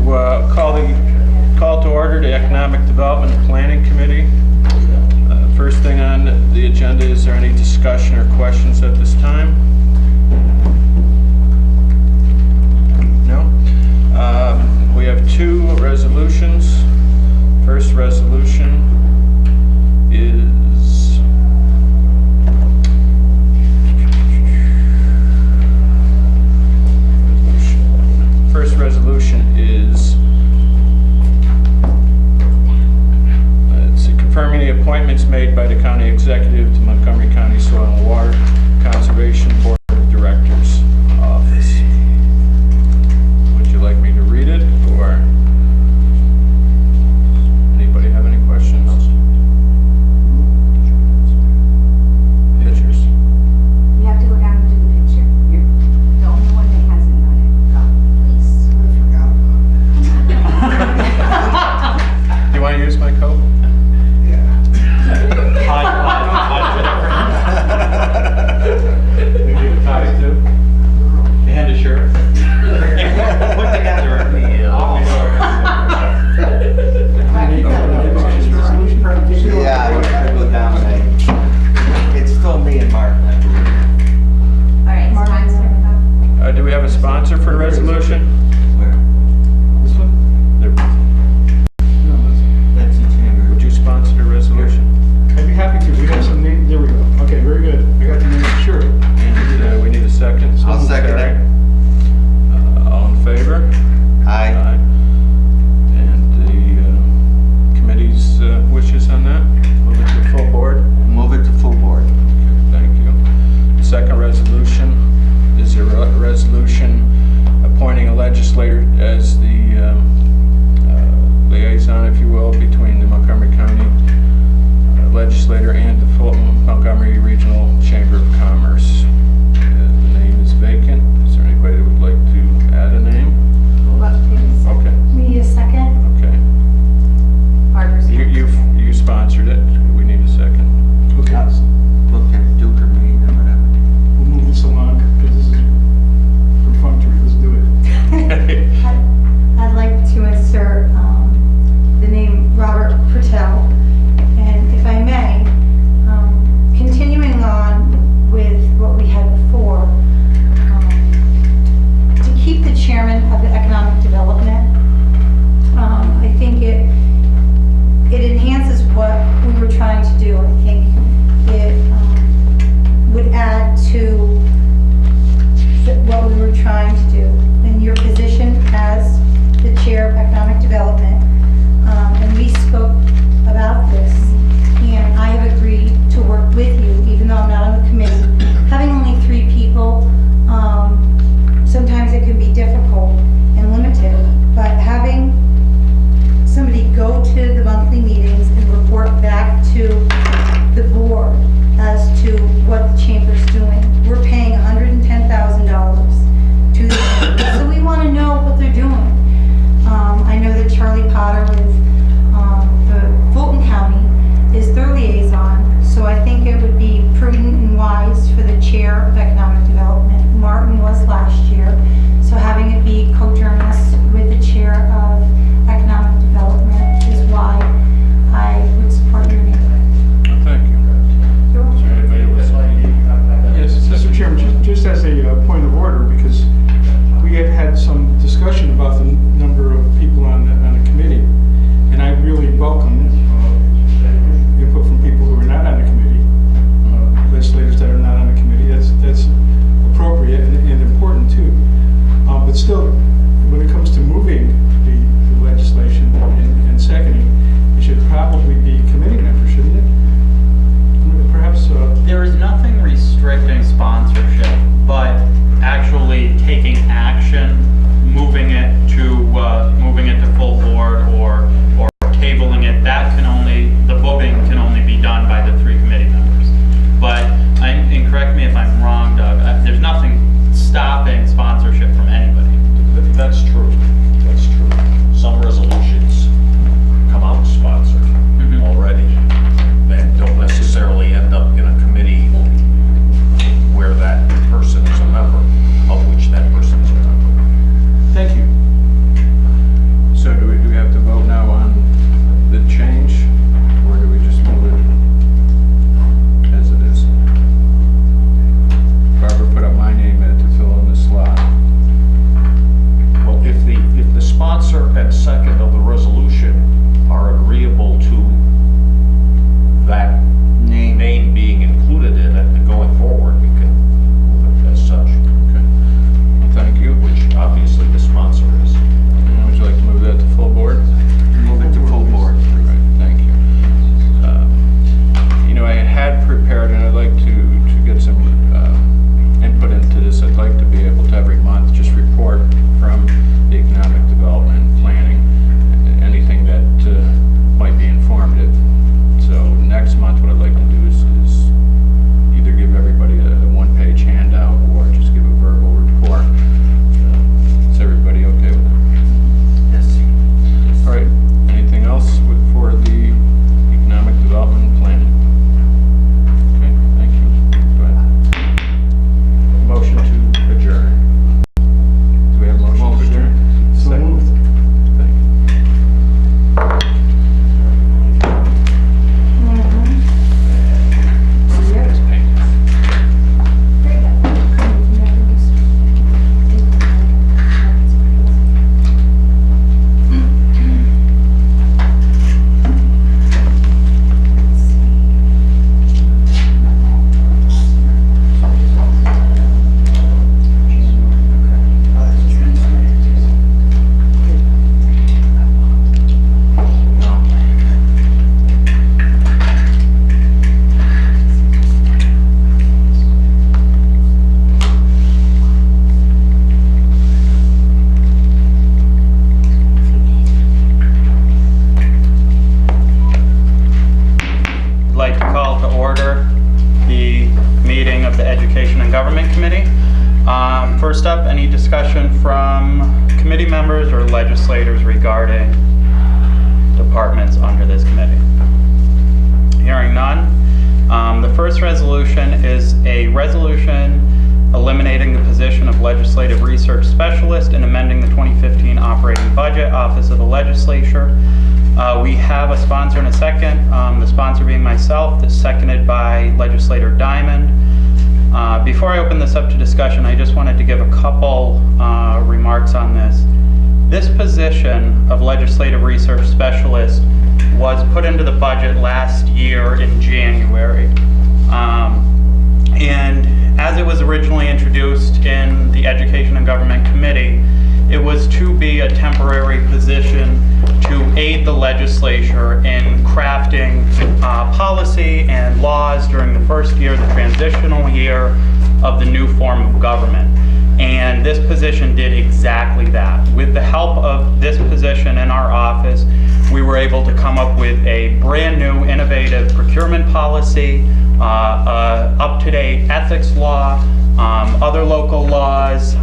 call to order the Economic Development and Planning Committee. First thing on the agenda, is there any discussion or questions at this time? No? We have two resolutions. First resolution is confirming the appointments made by the county executive to Montgomery County Soil and Water Conservation Board of Directors Office. Would you like me to read it, or anybody have any questions? Pictures. You have to go down and do the picture. You're the only one that hasn't done it. Go, please. Do you want to use my coat? We need a tie too. And a shirt. Put together. Yeah, I gotta go down there. It's still me and Mark. All right, sponsor. Do we have a sponsor for the resolution? Where? This one? There. No, Betsy Chamber. Would you sponsor the resolution? I'd be happy to. We have some names. There we go. Okay, very good. I got the name. Sure. And we need a second. I'll second it. All in favor? Aye. And the committee's wishes on that? Move it to full board? Move it to full board. Okay, thank you. The second resolution is a resolution appointing a First up, any discussion from committee members or legislators regarding departments under this committee? Hearing none. The first resolution is a resolution eliminating the position of Legislative Research Specialist and amending the 2015 operating budget, Office of the Legislature. We have a sponsor and a second, the sponsor being myself, that's seconded by Legislator Diamond. Before I open this up to discussion, I just wanted to give a couple remarks on this. This position of Legislative Research Specialist was put into the budget last year in January. And as it was originally introduced in the Education and Government Committee, it was to be a temporary position to aid the legislature in crafting policy and laws during the first year, the transitional year of the new form of government. And this position did exactly that. With the help of this position in our office, we were able to come up with a brand new innovative procurement policy, up-to-date ethics law, other local laws,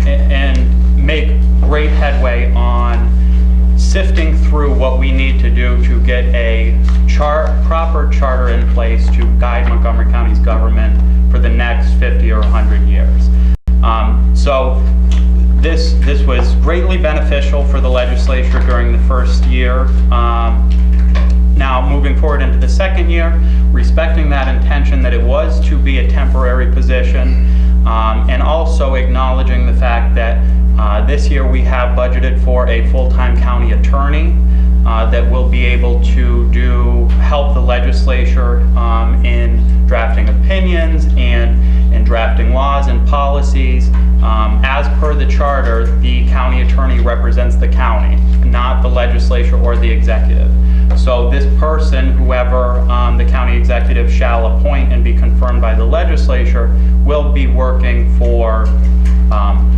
and make great headway on sifting through what we need to do to get a proper charter in place to guide Montgomery County's government for the next 50 or 100 years. So this was greatly beneficial for the legislature during the first year. Now moving forward into the second year, respecting that intention that it was to be a temporary position, and also acknowledging the fact that this year we have budgeted for a full-time county attorney that will be able to help the legislature in drafting opinions and in drafting laws and policies. As per the charter, the county attorney represents the county, not the legislature or the executive. So this person, whoever the county executive shall appoint and be confirmed by the legislature, will be working for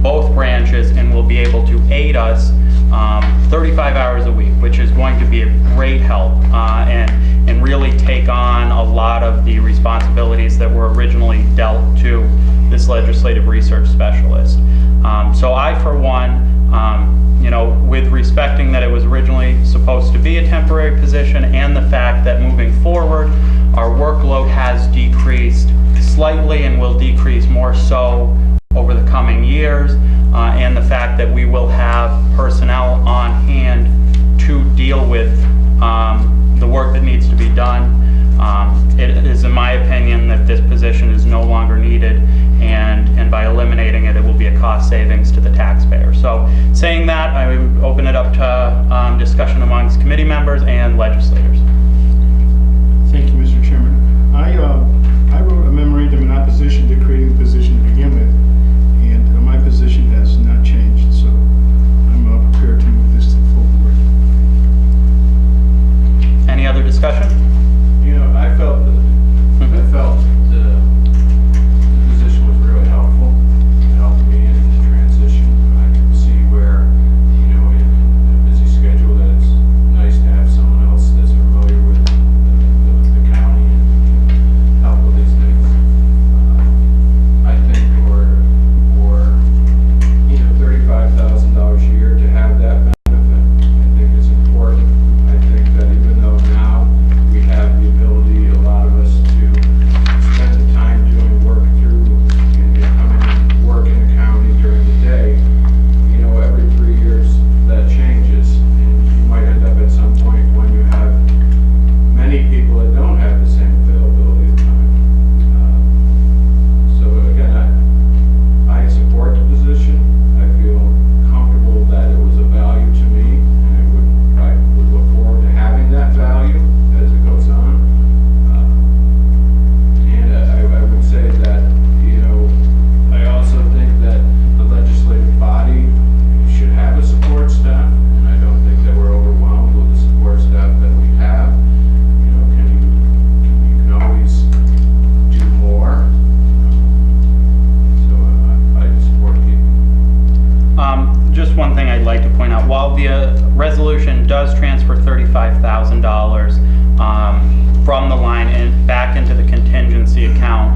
both branches and will be able to aid us 35 hours a week, which is going to be a great help and really take on a lot of the responsibilities that were originally dealt to this legislative research specialist. So I, for one, with respecting that it was originally supposed to be a temporary position and the fact that moving forward, our workload has decreased slightly and will decrease more so over the coming years, and the fact that we will have personnel on hand to deal with the work that needs to be done. It is in my opinion that this position is no longer needed, and by eliminating it, it will be a cost savings to the taxpayer. So saying that, I would open it up to discussion amongst committee members and legislators. Thank you, Mr. Chairman. I wrote a memorandum in opposition to creating the position to begin with, and my position has not changed, so I'm prepared to move this to the full board. Any other discussion? I felt the position was really helpful. It helped me in the transition. I can see where, in a busy schedule, that it's nice to have someone else that's familiar with the county and help with these things. I think for $35,000 a year to have that benefit, I think is important. I think that even though now we have the ability, a lot of us, to spend the time doing work through and coming and work in the county during the day, every 3 years that changes, and you might end up at some point when you have many people that don't have the same availability of time. So again, I support the position. I feel comfortable that it was a value to me, and I would look forward to having that value as it goes on. And I would say that, I also think that the legislative body should have a support staff, and I don't think that we're overwhelmed with the support staff that we have. You can always do more. So I support keeping. Just one thing I'd like to point out. While the resolution does transfer $35,000 from the line and back into the contingency account,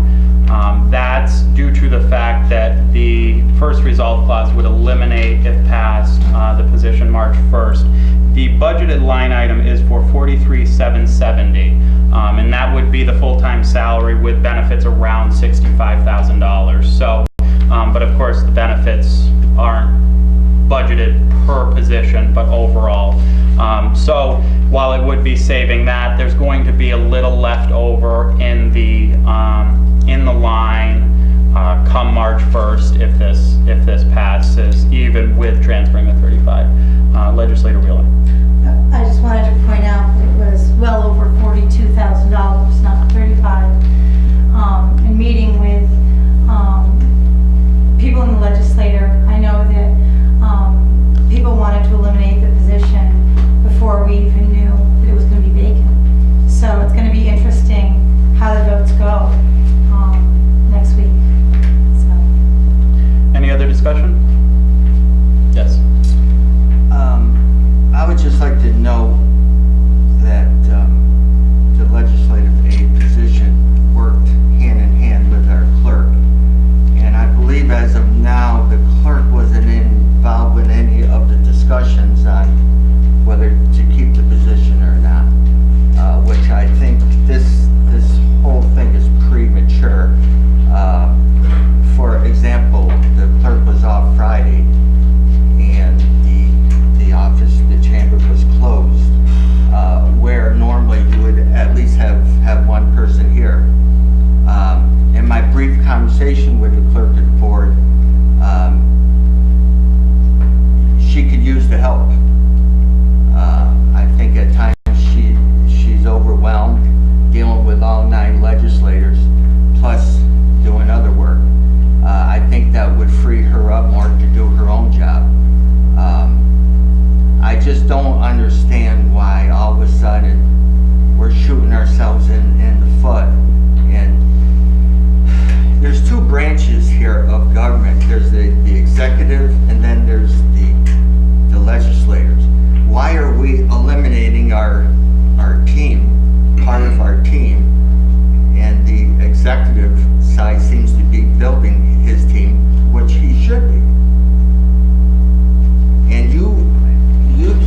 that's due to the fact that the first resolve clause would eliminate, if passed, the position March 1st. The budgeted line item is for $43,770, and that would be the full-time salary with benefits around $65,000. So, but of course, the benefits aren't budgeted per position, but overall. So while it would be saving that, there's going to be a little left over in the line come March 1st if this passes, even with transferring the 35. Legislator Wheeler. I just wanted to point out it was well over $42,000, not 35. In meeting with people in the legislature, I know that people wanted to eliminate the position before we even knew that it was going to be vacant. So it's going to be interesting how the votes go next week. So. Any other discussion? Yes. I would just like to know that the legislative aid position worked hand in hand with our clerk. And I believe as of now, the clerk wasn't involved in any of the discussions on whether to keep the position or not, which I think this whole thing is premature. For example, the clerk was off Friday, and the office, the chamber was closed, where normally you would at least have one person here. In my brief conversation with the clerk of the board, she could use the help. I think at times she's overwhelmed dealing with all 9 legislators, plus doing other work. I think that would free her up more to do her own job. I just don't understand why all of a sudden we're shooting ourselves in the foot. And there's 2 branches here of government. There's the executive, and then there's the legislators. Why are we eliminating our team, part of our team, and the executive side seems to be building his team, which he should be. And you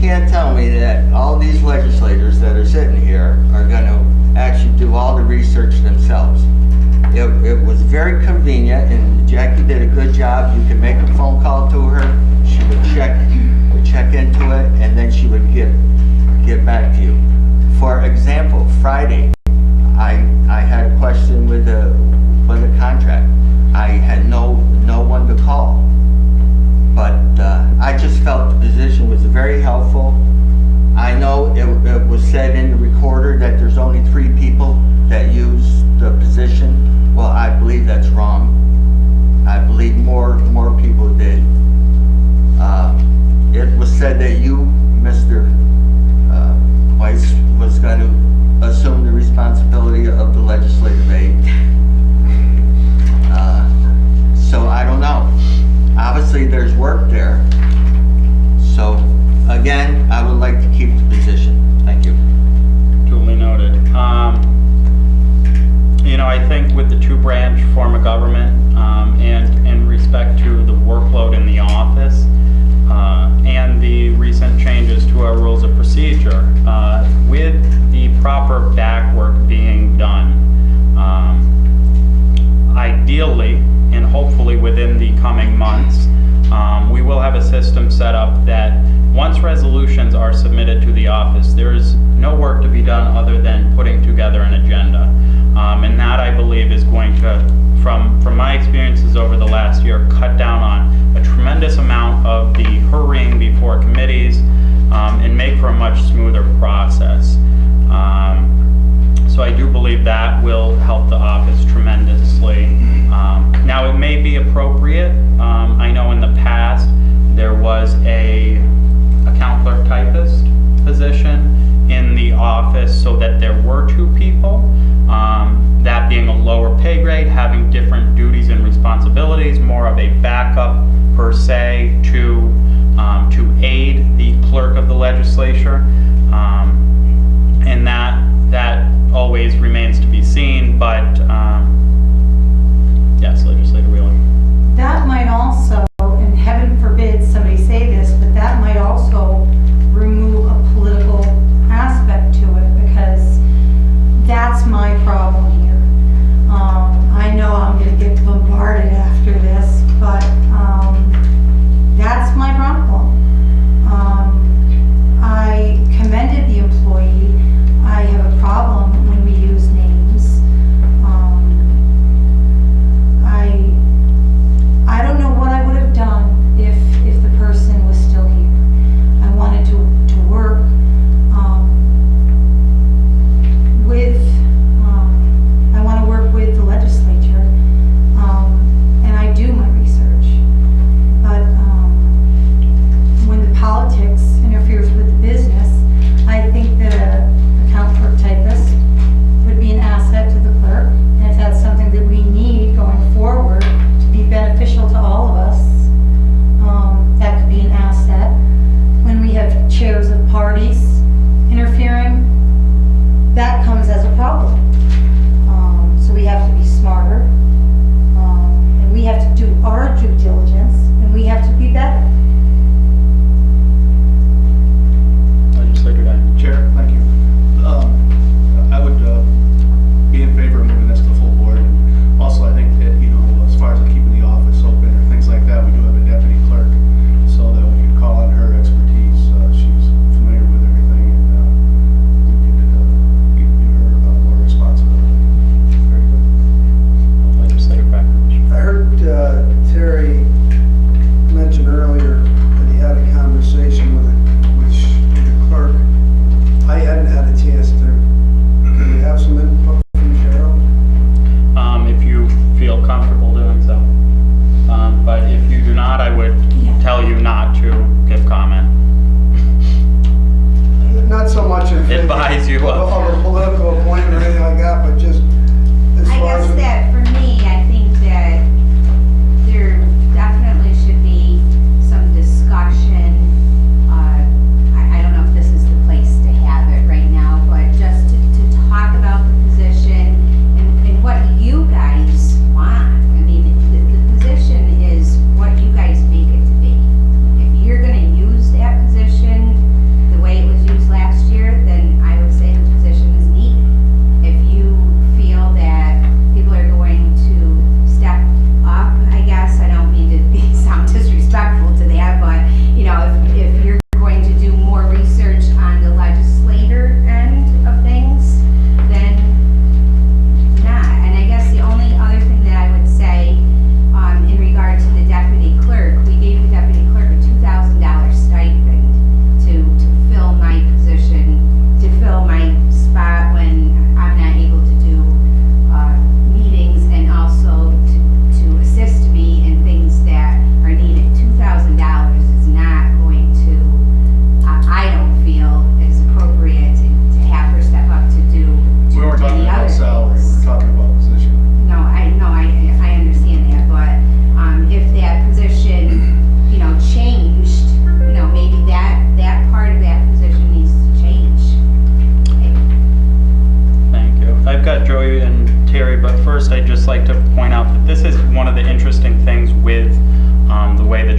can't tell me that all these legislators that are sitting here are going to actually do all the research themselves. It was very convenient, and Jackie did a good job. You could make a phone call to her, she would check into it, and then she would get back to you. For example, Friday, I had a question with the contract. I had no one to call, but I just felt the position was very helpful. I know it was said in the recorder that there's only 3 people that use the position. Well, I believe that's wrong. I believe more people did. It was said that you, Mr. Weiss, was going to assume the responsibility of the legislative aid. So I don't know. Obviously, there's work there. So again, I would like to keep the position. Thank you. Duly noted. I think with the 2-branch form of government, and in respect to the workload in the office, and the recent changes to our rules of procedure, with the proper back work being done, ideally and hopefully within the coming months, we will have a system set up that once resolutions are submitted to the office, there is no work to be done other than putting together an agenda. And that, I believe, is going to, from my experiences over the last year, cut down on a tremendous amount of the hurrying before committees, and make for a much smoother process. So I do believe that will help the office tremendously. Now, it may be appropriate. I know in the past there was a account clerk typist position in the office so that there were 2 people. That being a lower pay grade, having different duties and responsibilities, more of a backup per se to aid the clerk of the legislature, and that always remains to be seen. But yes, Legislator Wheeler. That might also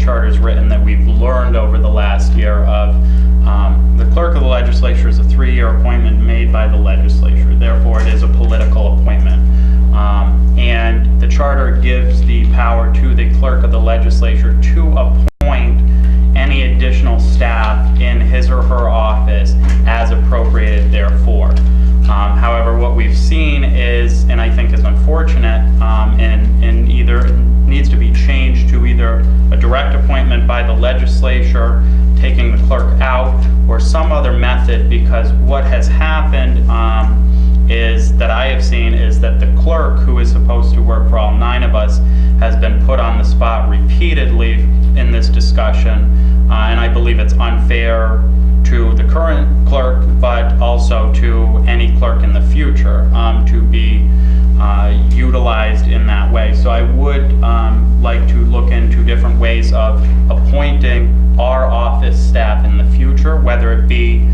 charter is written that we've learned over the last year of the clerk of the legislature is a 3-year appointment made by the legislature. Therefore, it is a political appointment. And the charter gives the power to the clerk of the legislature to appoint any additional staff in his or her office as appropriated therefore. However, what we've seen is, and I think is unfortunate, and either needs to be changed to either a direct appointment by the legislature, taking the clerk out, or some other method, because what has happened is that I have seen is that the clerk, who is supposed to work for all 9 of us, has been put on the spot repeatedly in this discussion, and I believe it's unfair to the current clerk, but also to any clerk in the future, to be utilized in that way. So I would like to look into different ways of appointing our office staff in the future, whether it be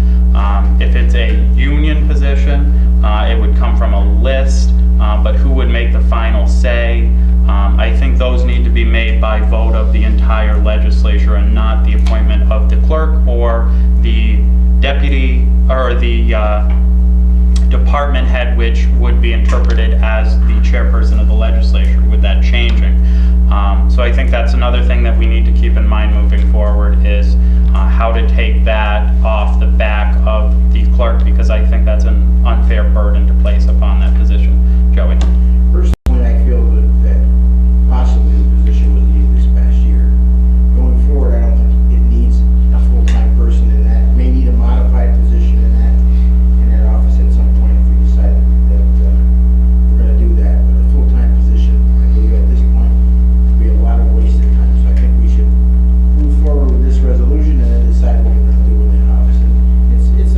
if it's a union position, it would come from a list, but who would make the final say? I think those need to be made by vote of the entire legislature and not the appointment of the clerk or the deputy or the department head, which would be interpreted as the chairperson of the legislature, with that changing. So I think that's another thing that we need to keep in mind moving forward is how to take that off the back of the clerk, because I think that's an unfair burden to place upon that position. Joey? Personally, I feel that possibly the position was needed this past year. Going forward, I don't think it needs a full-time person in that. It may need a modified position in that office at some point if we decide that we're going to do that. But a full-time position, I believe at this point, would be a lot of wasted time. So I think we should move forward with this resolution and then decide what we're going to do with that office. And it's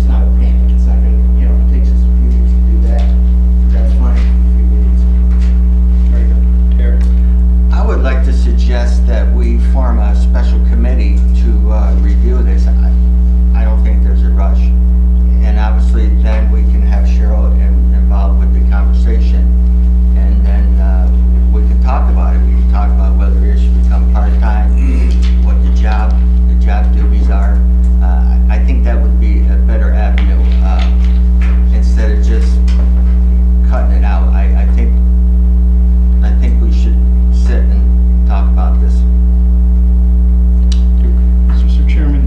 not a panic. It's not going to, if it takes us a few weeks to do that, that's fine. If we need something. Very good. Terry? I would like to suggest that we form a special committee to review this. I don't think there's a rush. And obviously then we can have Cheryl involved with the conversation. And then we can talk about it. We can talk about whether it should become part-time, what the job duties are. I think that would be a better avenue instead of just cutting it out. I think we should sit and talk about this. Mr. Chairman,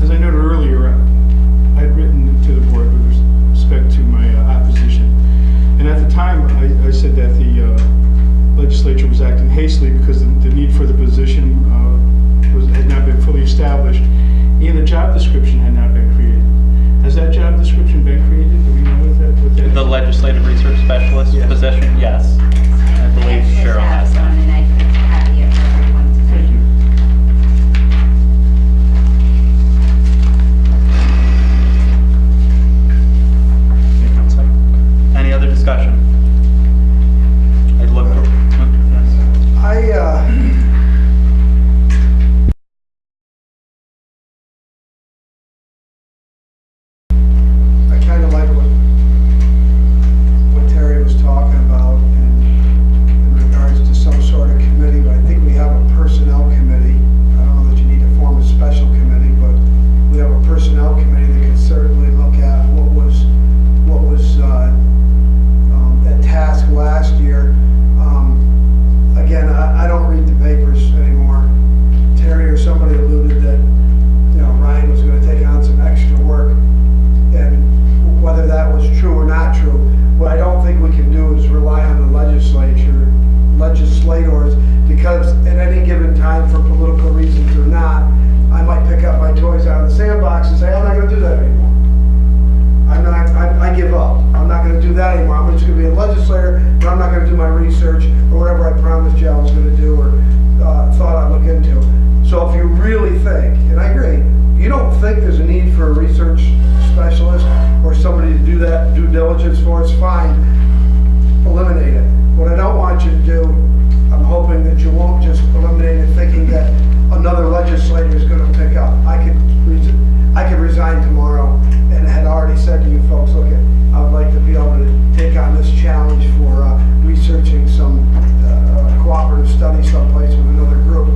as I noted earlier, I had written to the board with respect to my opposition. And at the time, I said that the legislature was acting hastily because the need for the position had not been fully established, and the job description had not been created. Has that job description been created? Do we know what that is? The legislative research specialist Yes. position? Yes. I believe Cheryl has that. And I can copy it for everyone to see. Thank you. Any other discussion? I'd look for, yes. I kind of like what Terry was talking about in regards to some sort of committee, but I think we have a personnel committee. I don't know that you need to form a special committee, but we have a personnel committee that can certainly look at what was at task last year. Again, I don't read the papers anymore. Terry or somebody alluded that, Ryan was going to take on some extra work. And whether that was true or not true, what I don't think we can do is rely on the legislators, because at any given time, for political reasons or not, I might pick up my toys out of the sandbox and say, I'm not going to do that anymore. I give up. I'm not going to do that anymore. I'm just going to be a legislator, but I'm not going to do my research or whatever I promised you I was going to do or thought I'd look into. So if you really think, and I agree, you don't think there's a need for a research specialist or somebody to do that due diligence for, it's fine, eliminate it. What I don't want you to do, I'm hoping that you won't just eliminate it thinking that another legislator is going to pick up. I could resign tomorrow and had already said to you folks, look, I would like to be able to take on this challenge for researching some cooperative study someplace with another group.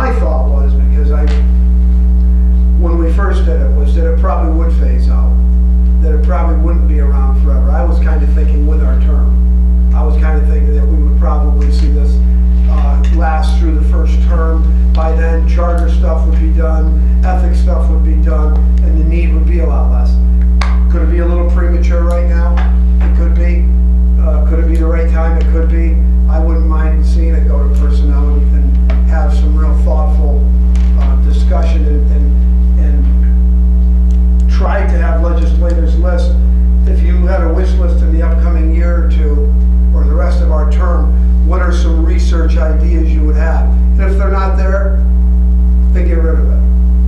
my thought was, because when we first did it, was that it probably would phase out, that it probably wouldn't be around forever. I was kind of thinking with our term. I was kind of thinking that we would probably see this last through the first term. By then, charter stuff would be done, ethics stuff would be done, and the need would be a lot less. Could it be a little premature right now? It could be. Could it be the right time? It could be. I wouldn't mind seeing it go to personnel and have some real thoughtful discussion and try to have legislators list. If you had a wish list in the upcoming year or two, or the rest of our term, what are some research ideas you would have? And if they're not there, then get rid of it.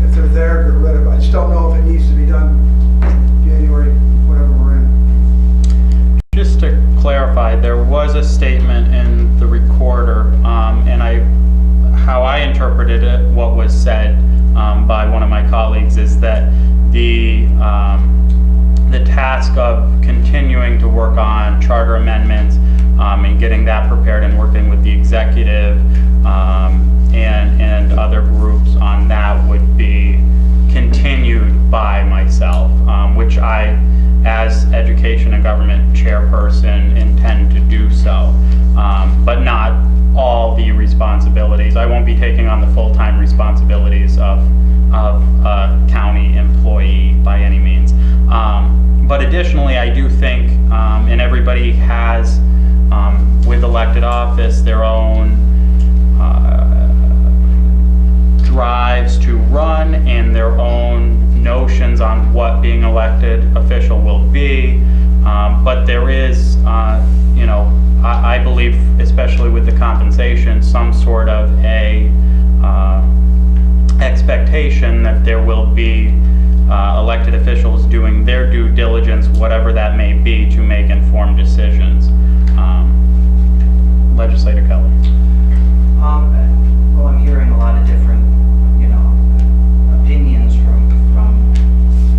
If they're there, get rid of it. I just don't know if it needs to be done January, whatever we're in. Just to clarify, there was a statement in the recorder, and how I interpreted it, what was said by one of my colleagues, is that the task of continuing to work on charter amendments and getting that prepared and working with the executive and other groups on that would be continued by myself, which I, as Education and Government Chairperson, intend to do so, but not all the responsibilities. I won't be taking on the full-time responsibilities of a county employee by any means. But additionally, I do think, and everybody has, with elected office, their own drives to run and their own notions on what being elected official will be. But there is, I believe, especially with the compensation, some sort of a expectation that there will be elected officials doing their due diligence, whatever that may be, to make informed decisions. Legislator Kelly. Well, I'm hearing a lot of different, opinions from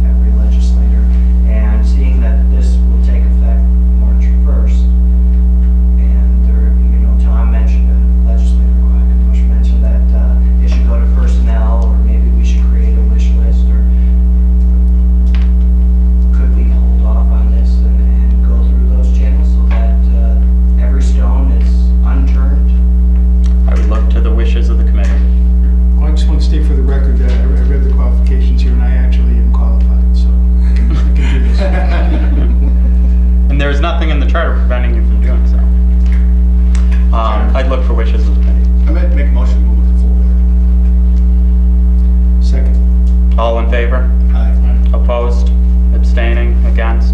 every legislator, and seeing that this will take effect March 1st, and there, Tom mentioned, Legislator Quackenbush mentioned that it should go to personnel, or maybe we should create a wish list, or could we hold off on this and go through those channels so that every stone is unturned? I would look to the wishes of the committee. Well, I just want to state for the record that I read the qualifications here, and I actually am qualified, so I can do this. And there's nothing in the charter preventing you from doing so. I'd look for wishes of the committee. I might make a motion to move it to full board. Second. All in favor? Aye. Opposed? Abstaining? Against?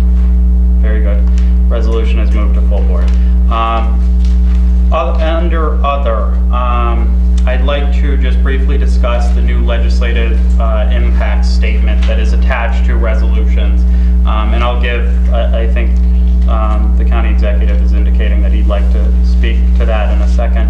Very good. Resolution is moved to full board. Under other, I'd like to just briefly discuss the new legislative impact statement that is attached to resolutions. And I'll give, I think the county executive is indicating that he'd like to speak to that in a second.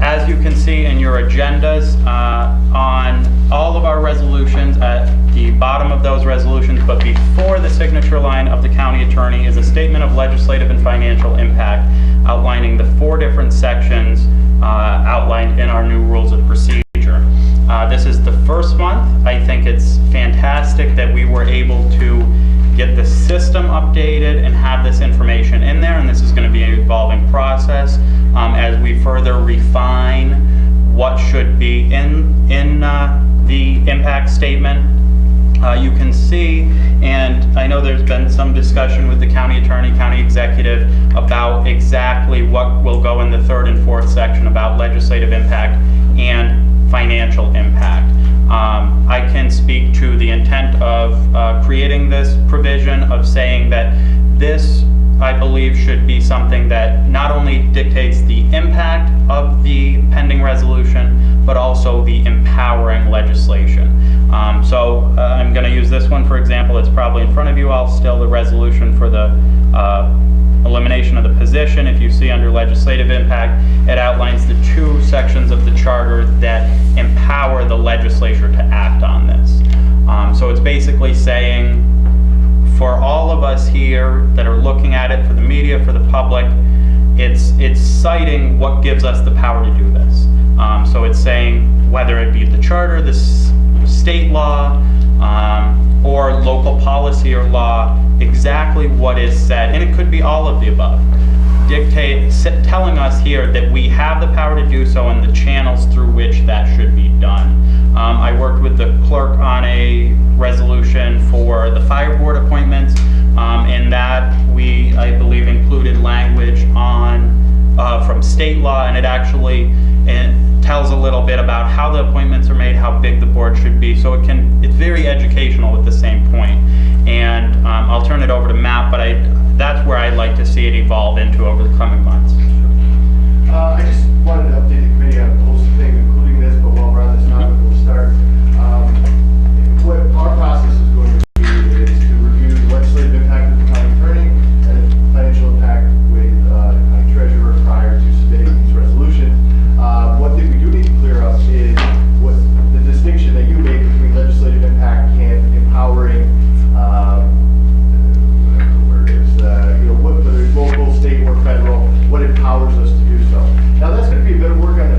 As you can see in your agendas, on all of our resolutions, at the bottom of those resolutions, but before the signature line of the county attorney, is a statement of legislative and financial impact outlining the 4 different sections outlined in our new rules of procedure. This is the first month. I think it's fantastic that we were able to get the system updated and have this information in there, and this is going to be an evolving process as we further refine what should be in the impact statement. You can see, and I know there's been some discussion with the county attorney, county executive, about exactly what will go in the 3rd and 4th section about legislative impact and financial impact. I can speak to the intent of creating this provision, of saying that this, I believe, should be something that not only dictates the impact of the pending resolution, but also the empowering legislation. So I'm going to use this one for example. It's probably in front of you all still, the resolution for the elimination of the position. If you see under legislative impact, it outlines the 2 sections of the charter that empower the legislature to act on this. So it's basically saying, for all of us here that are looking at it, for the media, for the public, it's citing what gives us the power to do this. So it's saying whether it be the charter, the state law, or local policy or law, exactly what is said, and it could be all of the above, telling us here that we have the power to do so and the channels through which that should be done. I worked with the clerk on a resolution for the fire board appointments, and that we, I believe, included language on from state law, and it actually tells a little bit about how the appointments are made, how big the board should be, so it's very educational at the same point. And I'll turn it over to Matt, but that's where I'd like to see it evolve into over the coming months. I just wanted to update the committee on a host of things, including this, but while we're on this topic, we'll start. What our process is going to be is to review the legislative impact of the county attorney and the financial impact with the county treasurer prior to submitting these resolutions. One thing we do need to clear up is what the distinction that you made between legislative impact and empowering, whatever it is, whether it's local, state, or federal, what empowers us to do so. Now, that's going to be a bit of work on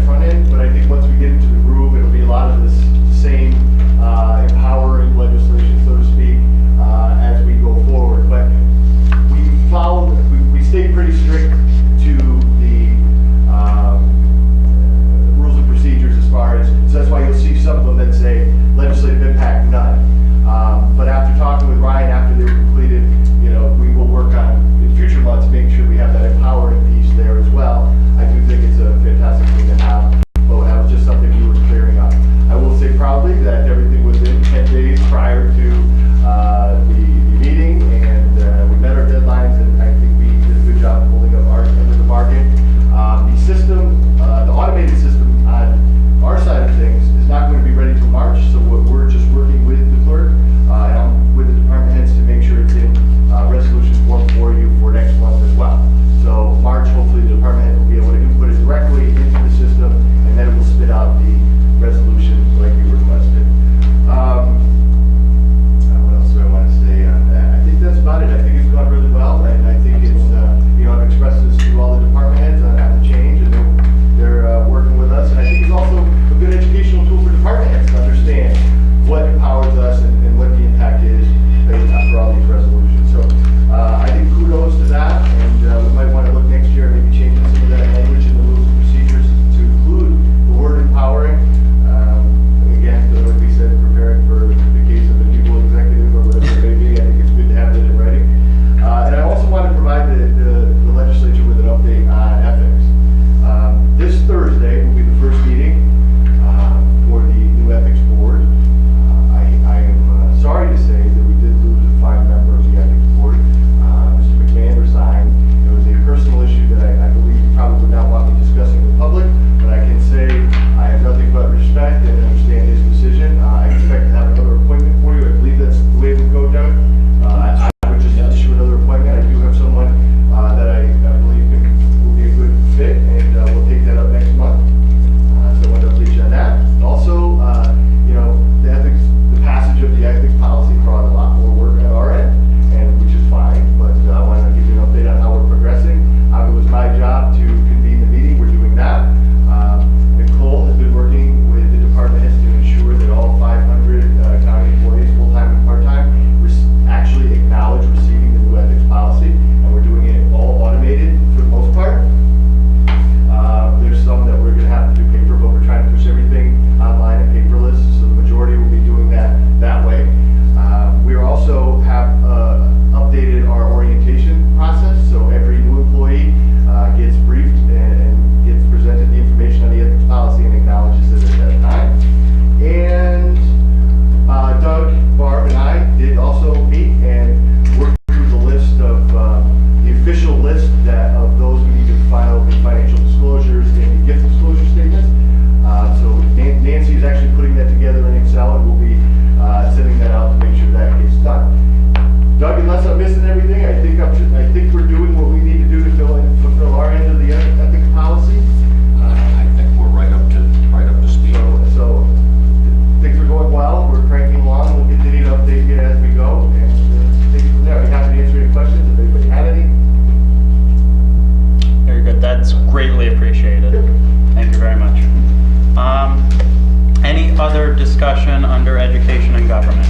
under education and government?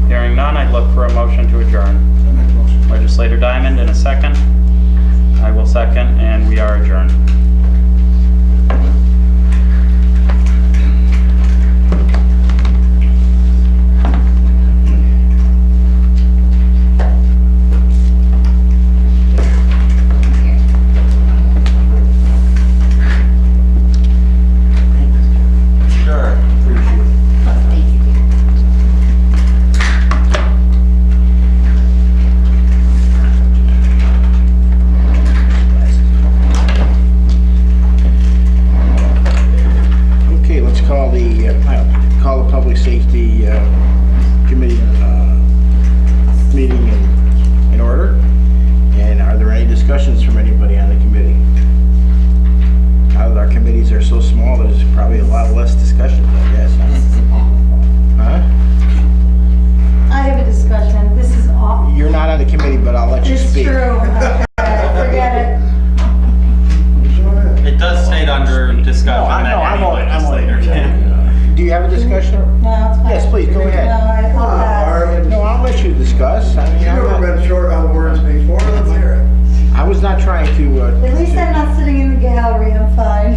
Hearing none, I'd look for a motion to adjourn. Legislator Diamond in a second. I will second, and we are adjourned. Sure, appreciate it. Thank you. Okay, let's call the Public Safety Committee meeting in order. And are there any discussions from anybody on the committee? Now that our committees are so small, there's probably a lot less discussions, I guess. Huh? I have a discussion. This is all. You're not on the committee, but I'll let you It's speak. true. Okay, forget it. It does state under discussion I know, that any I'm only- legislator can. Do you have a discussion? No, it's fine. Yes, please, go ahead. No, I'll pass. No, I'll let you discuss. I mean, You've I'm never not- been short on words before, let's hear it. I was not trying to. At least I'm not sitting in the gallery, I'm fine.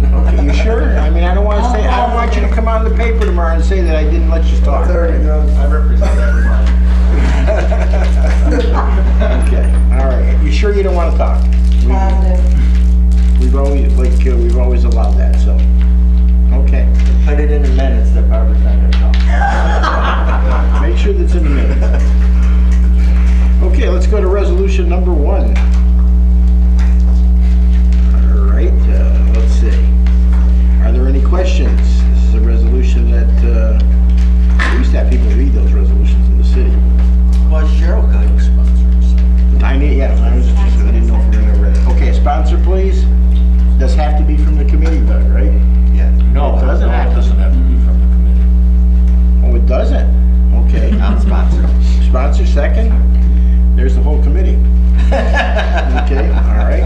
Okay, you sure? I mean, I don't want to say, I don't want you to come on the paper tomorrow and say that I didn't let you talk. There you go. I represent everybody. Okay, all right. You sure you don't want to talk? Positive. We've always allowed that, so, okay. Put it in the minutes that Barbara's not gonna talk. Make sure that's in the minutes. Okay, let's go to resolution number 1. All right, let's see. Are there any questions? This is a resolution that, we used to have people read those resolutions in the city. Well, Cheryl could. I didn't know if we were gonna read it. Okay, a sponsor, please. Does have to be from the committee, Doug, right? Yeah. No, it doesn't have to. have to be from the committee. Oh, it doesn't? Okay. I'm sponsored. Sponsor second? There's the whole committee. Okay, all right.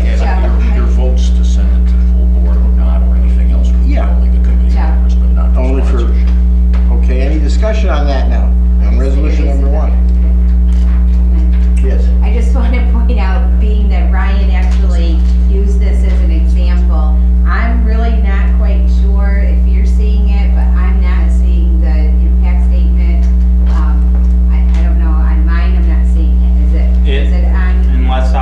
Your votes to send it to full board or not, or anything else, would be Yeah. only the committee Yeah. members, but not the Only for, sponsorship. okay, any discussion on that now? On resolution number 1? Yes. I just want to point out, being that Ryan actually used this as an example, I'm really not quite sure if you're seeing it, but I'm not seeing the impact statement. I don't know, on mine, I'm not seeing it. Is it on? Unless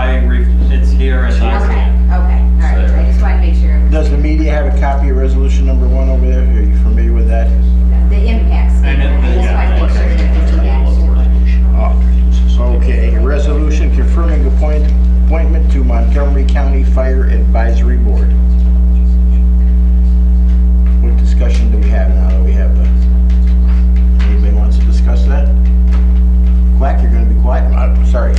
it's here and I Okay, see it. all right. I just want to make sure. Does the media have a copy of resolution number 1 over there? Are you familiar with that? The impact statement, I just want to make sure that it's attached to it. Okay, resolution confirming appointment to Montgomery County Fire Advisory Board. What discussion do we have now that we have, anybody wants to discuss that? Quack, you're gonna be quiet? Sorry,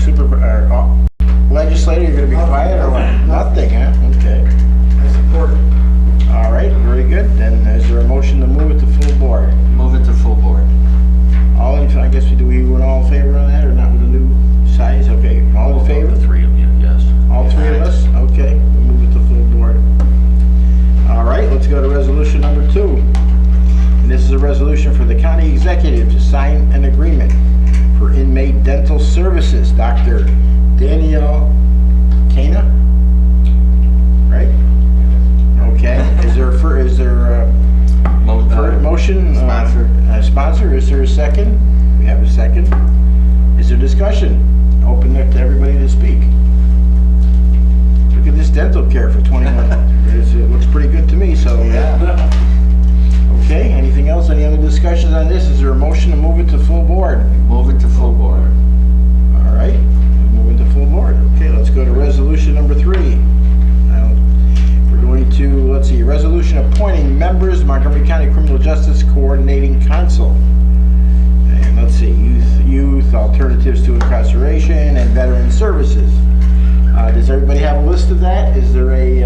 legislator, you're gonna be quiet or what? Nothing, huh? Okay. I support it. All right, very good. Then is there a motion to move it to full board? Move it to full board. I guess we went all in favor on that or not with the new size? Okay, all in favor? The three of you, yes. All 3 of us? Okay, we'll move it to full board. All right, let's go to resolution number 2. And this is a resolution for the county executive to sign an agreement for inmate dental services. Dr. Danielle Kana? Right? Okay, is there a motion? Sponsor. Sponsor, is there a second? We have a second. Is there discussion? Open up to everybody to speak. Look at this dental care for 21. It looks pretty good to me, so. Okay, anything else? Any other discussions on this? Is there a motion to move it to full board? Move it to full board. All right, move it to full board. Okay, let's go to resolution number 3. We're going to, let's see, resolution appointing members, Montgomery County Criminal Justice Coordinating Council. And let's see, youth alternatives to incarceration and veteran services. Does everybody have a list of that? Is there a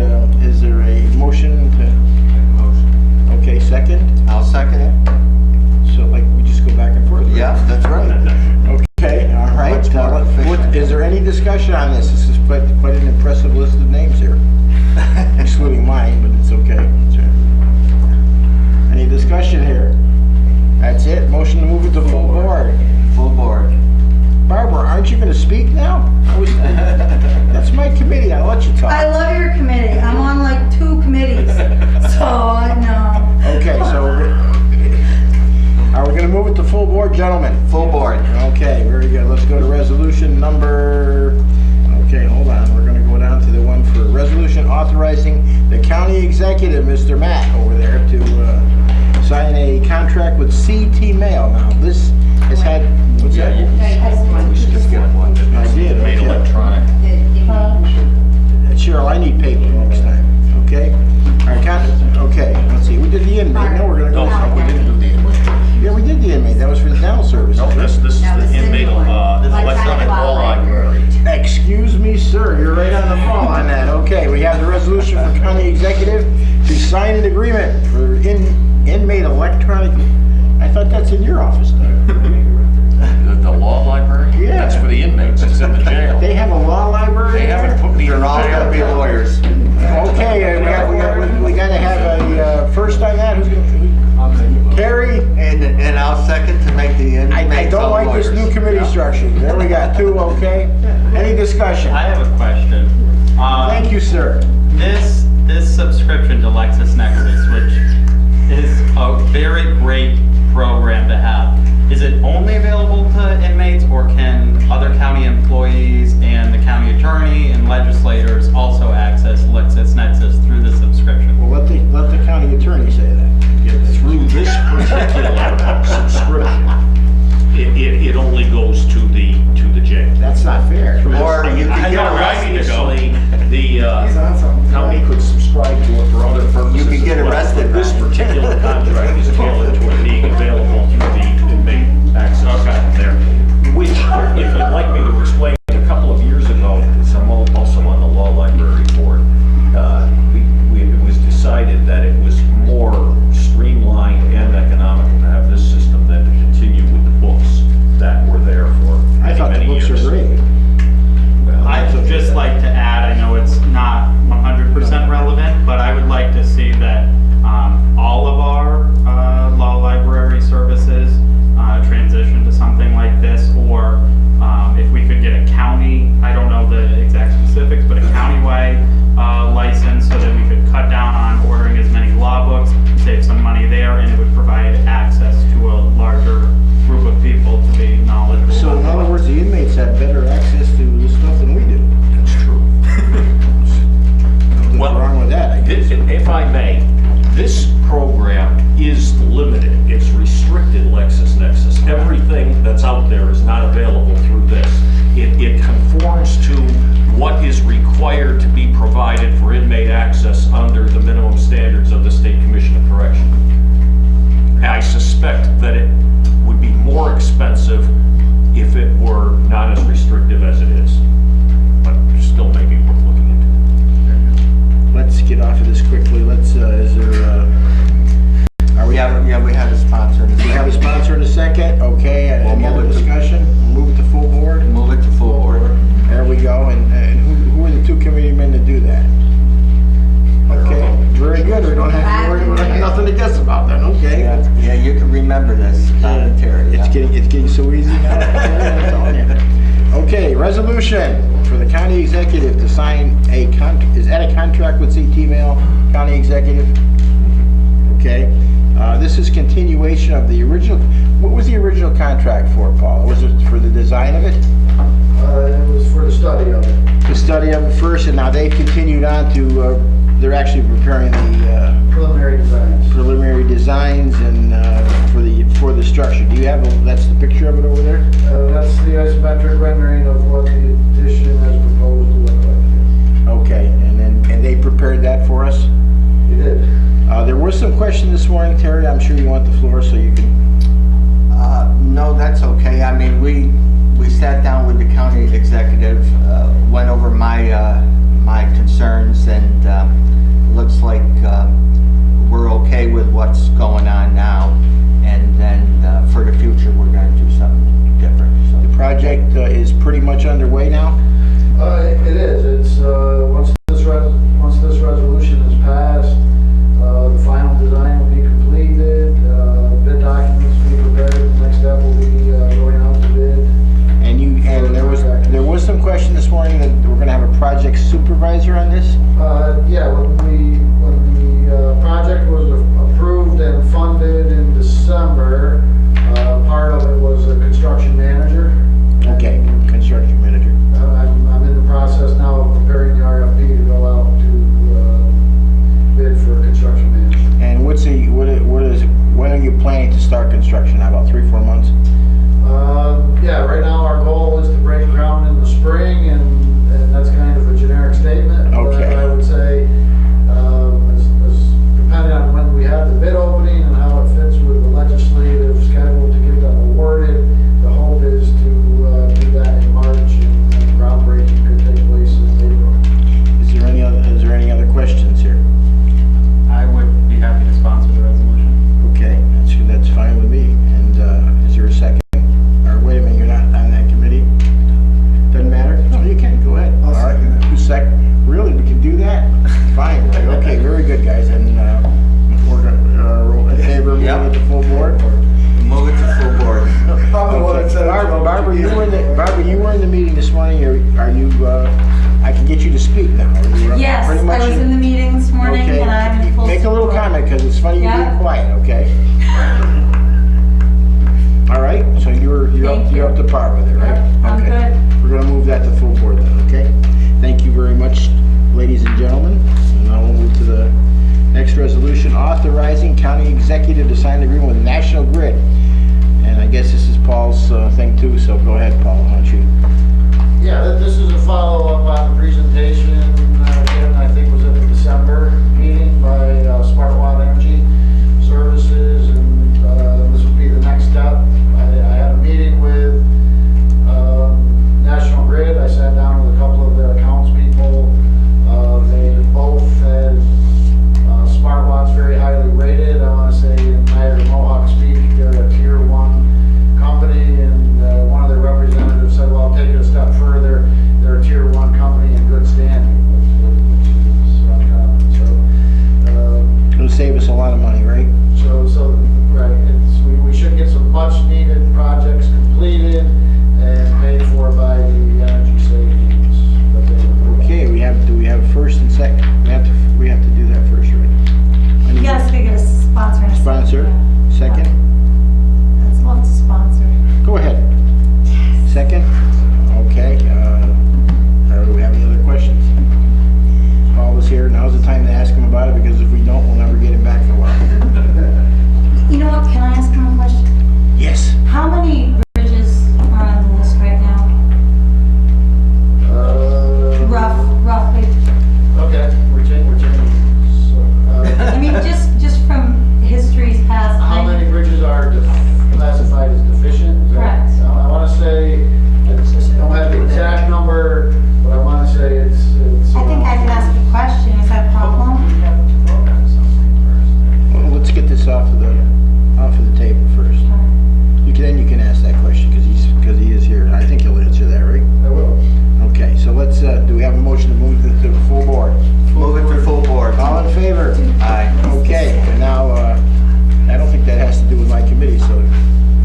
motion to? Motion. Okay, second. I'll second it. So like we just go back and forth. Right? Yeah, that's right. Okay, all right. Much more efficient. Is there any discussion on this? This is quite an impressive list of names here, excluding mine, but it's okay. Any discussion here? executive, Mr. Matt, over there to sign a contract with CT Mail. Now, this has had, what's that? We skipped one. I did, Made okay. electronic. Cheryl, I need paper next time, okay? All right, okay, let's see, we did the inmate, now we're gonna go. No, we didn't do the inmate. Yeah, we did the inmate, that was for the dental services. No, this is No, the this is inmate, the one. electronic law library. Excuse me, sir, you're right on the ball on that. Okay, we have the resolution for county executive to sign an agreement for inmate electronic. I thought that's in your office, though. The law library? Yeah. That's for the inmates, it's in the jail. They have a law library They there? haven't put me in They're all gonna be jail. lawyers. Okay, we gotta have a first on that. Who's gonna? Terry? And I'll second to make the I inmates don't all like this lawyers. new committee structure. There we got two, okay? Any discussion? I have a question. Thank you, sir. This subscription to LexisNexis, which is a very great program to have, is it only available to inmates, or can other county employees and the county attorney and legislators also access LexisNexis through the subscription? Well, let the county attorney say that. Through this particular subscription, it only goes to the jail. That's not fair. Or you can I get know, arrested. obviously, the He's on something. county could subscribe to it for other purposes. You can get as well. arrested, This Ryan. particular contract is tailored toward being available through the inmate access there. Which, if you'd like me to explain, a couple of years ago, because I'm also on the law library board, it was decided that it was more streamlined and economical to have this system than to continue with the books that were there for I thought the many books years. are great. I'd just like to add, I know it's not 100% relevant, but I would like to see that all of our law library services transition to something like this, or if we could get a county, I don't know the exact specifics, but a countywide license so that we could cut down on ordering as many law books, save some money there, and it would provide access to a larger group of people to be knowledgeable. So in about other law. words, the inmates have better access to this stuff than we do. That's true. Nothing Well, wrong with that, I guess. If I may, this program is limited. It's restricted LexisNexis. Everything that's out there is not available through this. It conforms to what is required to be provided for inmate access under the minimum standards of the State Commission of Correction. I suspect that it would be more expensive if it were not as restrictive as it is. But still maybe worth looking into. Let's get off of this quickly. Let's, is there, Yeah, we have a sponsor. we have a sponsor in a second? Okay, any We'll other move it to- discussion? Move it to full board? Move it to full board. There we go, and who are the two committee men to do that? Okay, very good, we don't have to worry, we have nothing to guess about then, okay? Yeah, you can remember this, Tom and Terry. It's yeah. getting so easy now. I'm telling you. Okay, resolution for the county executive to sign is that a contract with CT Mail, county executive? Okay, this is continuation of the original, what was the original contract for, Paul? Was it for the design of it? It was for the study of it. The study of it first, and now they've continued on to, they're actually preparing the preliminary designs and for the structure. Do you have, that's the picture of it over there? That's the isometric rendering of what the addition as proposed to look like. Okay, and they prepared that for us? You did. There was some question this morning, Terry, I'm sure you want the floor so you can, No, that's okay. I mean, we sat down with the county executive, went over my concerns, and looks like we're okay with what's going on now. And then for the future, we're going to do something different. the So project is pretty much underway now? It is. It's, once this resolution is passed, the final design will be completed, bid documents will be prepared, the next step will be going out to bid. And there was some question this morning that we're gonna have a project supervisor on this? Yeah, when the project was approved and funded in December, part of it was a construction manager. Okay, construction manager. I'm in the process now of preparing the RFP when are you planning to start construction? About 3-4 months? Yeah, right now our goal is to break ground in the spring, and that's kind of a generic statement. Okay. But I would say, depending on when we have the bid opening and how it fits with the legislative schedule to get them awarded, the hope is to do that in March, and groundbreaking could take place in April. Is there any other questions here? I would be happy to sponsor the resolution. Okay, that's fine with me. And is there a second? Or wait a minute, you're not on that committee? Doesn't matter? No, you can, go ahead. I'll second it. Who's second? Really, we can do that? Fine, right, okay, very good, guys. And we're gonna, roll in favor, move it to full board? Move it to full board. I'm the one that said it. Barbara, you were in the meeting this morning, are you, I can get you to speak now. Are you Yes, pretty I much was in the meeting this morning, Okay. and I'm in full Make a little support. comment, because it's funny you Yeah. being quiet, okay? All right, so you're Thank you. up to par with it, right? Yep, I'm Okay. good. We're gonna move that to full board then, okay? Thank you very much, ladies and gentlemen. And now we'll move to the next resolution, authorizing county executive to sign the agreement with National Grid. And I guess this is Paul's thing too, so go ahead, Paul, why don't you? Yeah, this is a follow-up on the presentation, again, I think was at the December meeting by Smart Watt Energy Services, and this will be the next step. I had a meeting with National Grid. I sat down with a couple of their accounts people. They both had Smart Watt's very highly rated. I want to say in Niagara Mohawk speak, they're a tier 1 company, and one of their representatives said, well, I'll take it a step further. They're a tier 1 company in good standing, which is uncommon. It'll save us a lot of money, right? Right, we should get some much needed projects completed and paid for by the energy savings that they will. Okay, do we have first and second? We have to do that first, right? You guys could get a sponsor and a second. Sponsor, Yeah. second? I'd love to sponsor. Go ahead. Second? Okay, do we have any other questions? Paul is here, now's the time to ask him about it, because if we don't, we'll never get him back for a while. You know what, can I ask him a question? Yes. How many bridges are on the list right now? Roughly. Okay, we're changing. So, I mean, just from history's past. how many bridges are classified as deficient? Is that- Correct. I want to say, I don't have the exact number, but I want to say it's. I think I can ask a question, is that a problem? Well, let's get this off of the table first. Then you can ask that question, because he is here, and I think he'll answer that, right? I will. Okay, so let's, do we have a motion to move it to the full board? Move it to full board. All in favor? Aye. Okay, and now, I don't think that has to do with my committee, so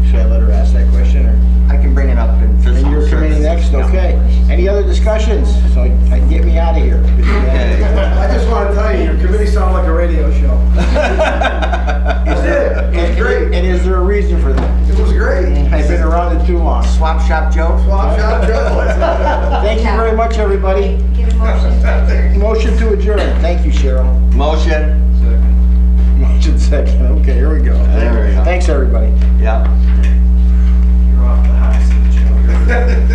should I let her ask that question, or? I can bring it up in physical In your committee services. next, okay. Any other discussions? So I can get me out of here. Okay. I just want to tell you, your committee sounded like a radio show. Is there, It's great. and is there a reason for that? It was great. I've been around it too long. Swap shop Joe? Swap shop Joe. Thank you very much, everybody. Get a motion to adjourn. Motion to adjourn. Thank you, Cheryl. Motion? Motion second. Okay, here we go. There we go. Thanks, everybody. Yeah. You're off the high seat, Joe. You did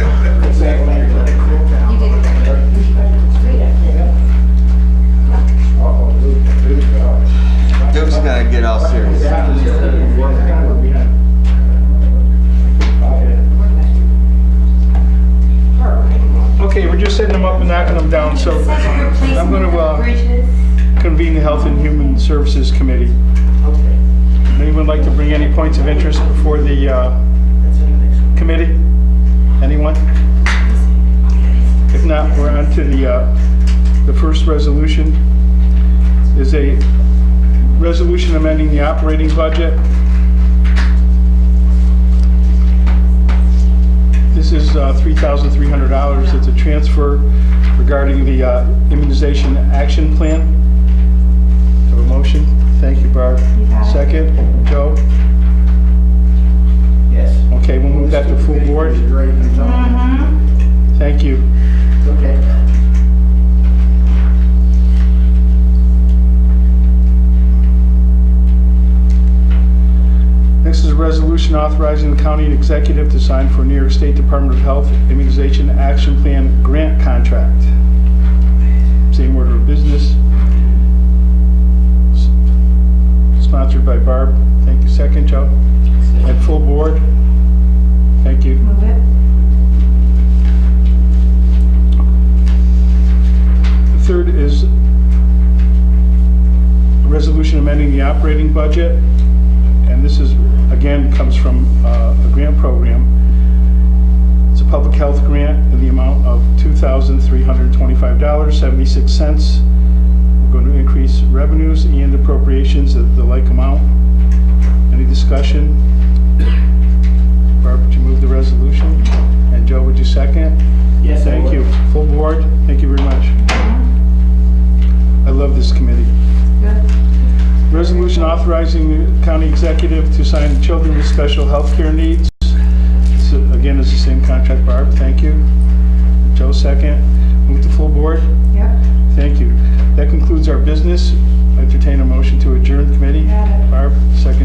Duke's gonna get all serious. Okay, we're just setting them up and knocking them down, so It says I'm replacement gonna, of bridges. convene the Health and Human Services Committee. Anyone like to bring any points of interest before the committee? Anyone? If not, we're on to the first resolution. Is a resolution amending the operating budget. This is $3,300. It's a transfer regarding the immunization action plan. Have a motion? Thank you, Barb. You got it. Second, Joe? Yes. Okay, we'll move that to full board. Mm-hmm. Thank you. Okay. resolution authorizing the county executive to sign for New York State Department of Health Immunization Action Plan grant contract. Same order of business. Sponsored by Barb. Thank you. Second, Joe. And full board. Thank you. Move it. The third is a resolution amending the operating budget. And this is, again, comes from a grant program. It's a public health grant in the amount of $2,325.76. We're going to increase revenues and appropriations at the like amount. Any discussion? Barb, would you move the resolution? And Joe, would you second? Yes, I Thank would. you. Full board, thank you very much. I love this committee. Good. Resolution authorizing the county executive to sign children with special health care needs. So, again, it's the same contract, Barb, thank you. Joe, second. Move to full board. Yep. Thank you. That concludes our business. I entertain a motion to adjourn committee. Got it. Barb, second.